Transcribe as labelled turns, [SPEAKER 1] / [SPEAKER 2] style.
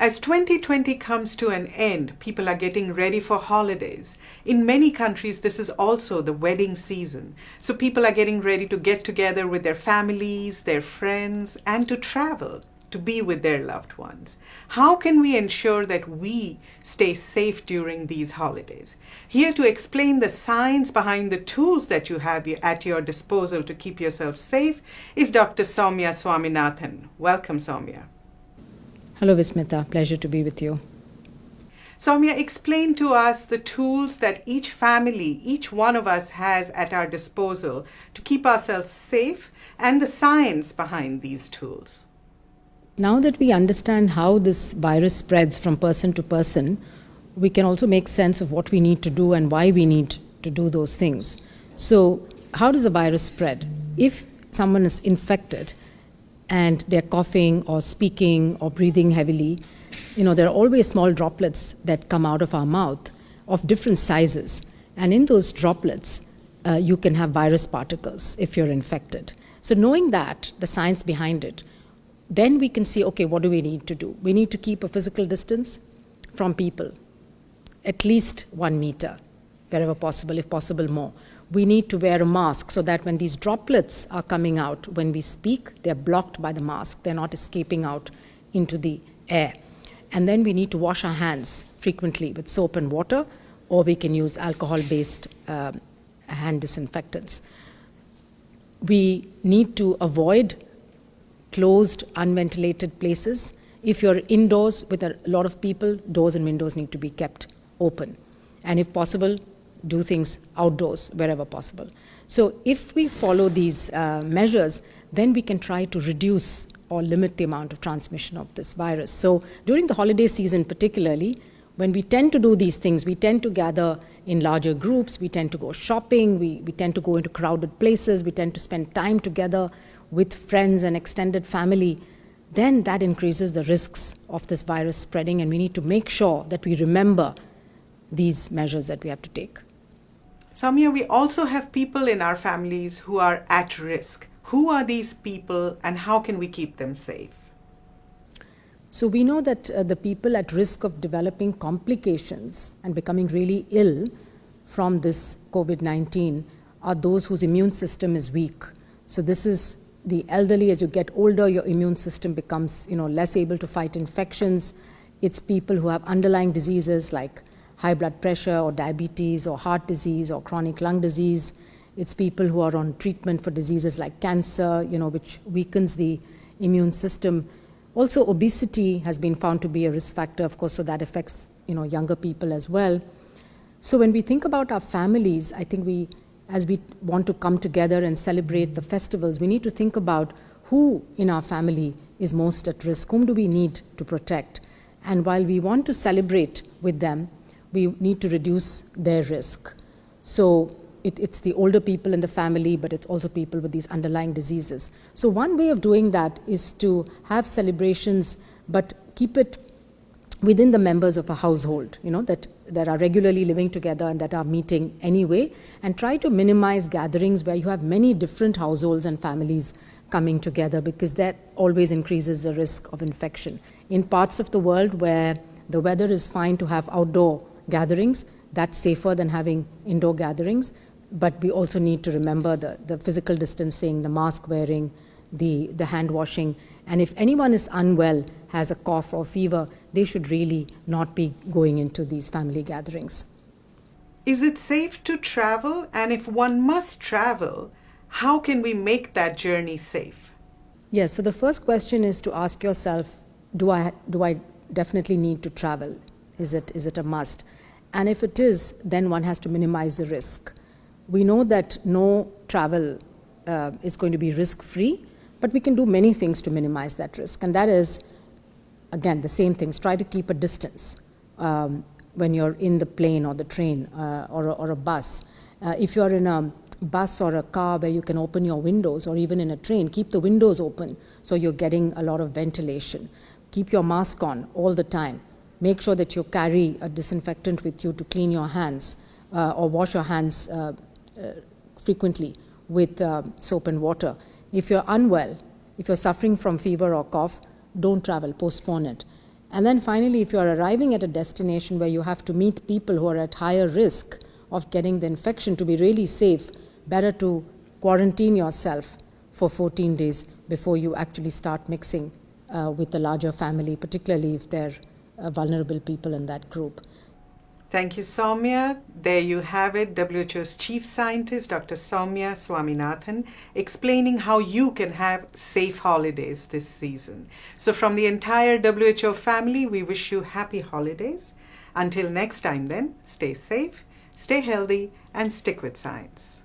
[SPEAKER 1] As 2020 comes to an end, people are getting ready for holidays. In many countries, this is also the wedding season. So people are getting ready to get together with their families, their friends, and to travel to be with their loved ones. How can we ensure that we stay safe during these holidays? Here to explain the science behind the tools that you have at your disposal to keep yourself safe is Dr. Soumya Swaminathan. Welcome, Soumya.
[SPEAKER 2] Hello, Vismita. Pleasure to be with you.
[SPEAKER 1] Soumya, explain to us the tools that each family, each one of us has at our disposal to keep ourselves safe and the science behind these tools.
[SPEAKER 2] Now that we understand how this virus spreads from person to person, we can also make sense of what we need to do and why we need to do those things. So, how does a virus spread? If someone is infected, and they're coughing or speaking or breathing heavily, there are always small droplets that come out of our mouth of different sizes. And in those droplets, you can have virus particles if you're infected. So knowing that, the science behind it, then we can see, okay, what do we need to do? We need to keep a physical distance from people, at least 1 meter, wherever possible, if possible more. We need to wear a mask so that when these droplets are coming out, when we speak, they're blocked by the mask. They're not escaping out into the air. And then we need to wash our hands frequently with soap and water, or we can use alcohol-based hand disinfectants. We need to avoid closed, unventilated places. If you're indoors with a lot of people, doors and windows need to be kept open. And if possible, do things outdoors wherever possible. So if we follow these measures, then we can try to reduce or limit the amount of transmission of this virus. So during the holiday season particularly, when we tend to do these things, we tend to gather in larger groups, we tend to go shopping, we tend to go into crowded places, we tend to spend time together with friends and extended family, then that increases the risks of this virus spreading, and we need to make sure that we remember these measures that we have to take.
[SPEAKER 1] Soumya, we also have people in our families who are at risk. Who are these people and how can we keep them safe?
[SPEAKER 2] So we know that the people at risk of developing complications and becoming really ill from this COVID-19 are those whose immune system is weak. So this is the elderly. As you get older, your immune system becomes less able to fight infections. It's people who have underlying diseases like high blood pressure or diabetes or heart disease or chronic lung disease. It's people who are on treatment for diseases like cancer, which weakens the immune system. Also, obesity has been found to be a risk factor, of course, so that affects, younger people as well. So when we think about our families, I think as we want to come together and celebrate the festivals, we need to think about who in our family is most at risk, whom do we need to protect. And while we want to celebrate with them, we need to reduce their risk. So it's the older people in the family, but it's also people with these underlying diseases. So one way of doing that is to have celebrations, but keep it within the members of a household, that are regularly living together and that are meeting anyway, and try to minimize gatherings where you have many different households and families coming together, because that always increases the risk of infection. In parts of the world where the weather is fine to have outdoor gatherings, that's safer than having indoor gatherings, but we also need to remember the physical distancing, the mask wearing, the hand washing, and if anyone is unwell, has a cough or fever, they should really not be going into these family gatherings.
[SPEAKER 1] Is it safe to travel? And if one must travel, how can we make that journey safe?
[SPEAKER 2] Yes, so the first question is to ask yourself, do I definitely need to travel? Is it a must? And if it is, then one has to minimize the risk. We know that no travel is going to be risk-free, but we can do many things to minimize that risk. And that is, again, the same things. Try to keep a distance when you're in the plane or the train or a bus. If you're in a bus or a car where you can open your windows, or even in a train, keep the windows open so you're getting a lot of ventilation. Keep your mask on all the time. Make sure that you carry a disinfectant with you to clean your hands or wash your hands frequently with soap and water. If you're unwell, if you're suffering from fever or cough, don't travel, postpone it. And then finally, if you're arriving at a destination where you have to meet people who are at higher risk of getting the infection, to be really safe, better to quarantine yourself for 14 days before you actually start mixing with the larger family, particularly if they're vulnerable people in that group.
[SPEAKER 1] Thank you, Soumya. There you have it, WHO's Chief Scientist, Dr. Soumya Swaminathan, explaining how you can have safe holidays this season. So from the entire WHO family, we wish you happy holidays. Until next time then, stay safe, stay healthy, and stick with science.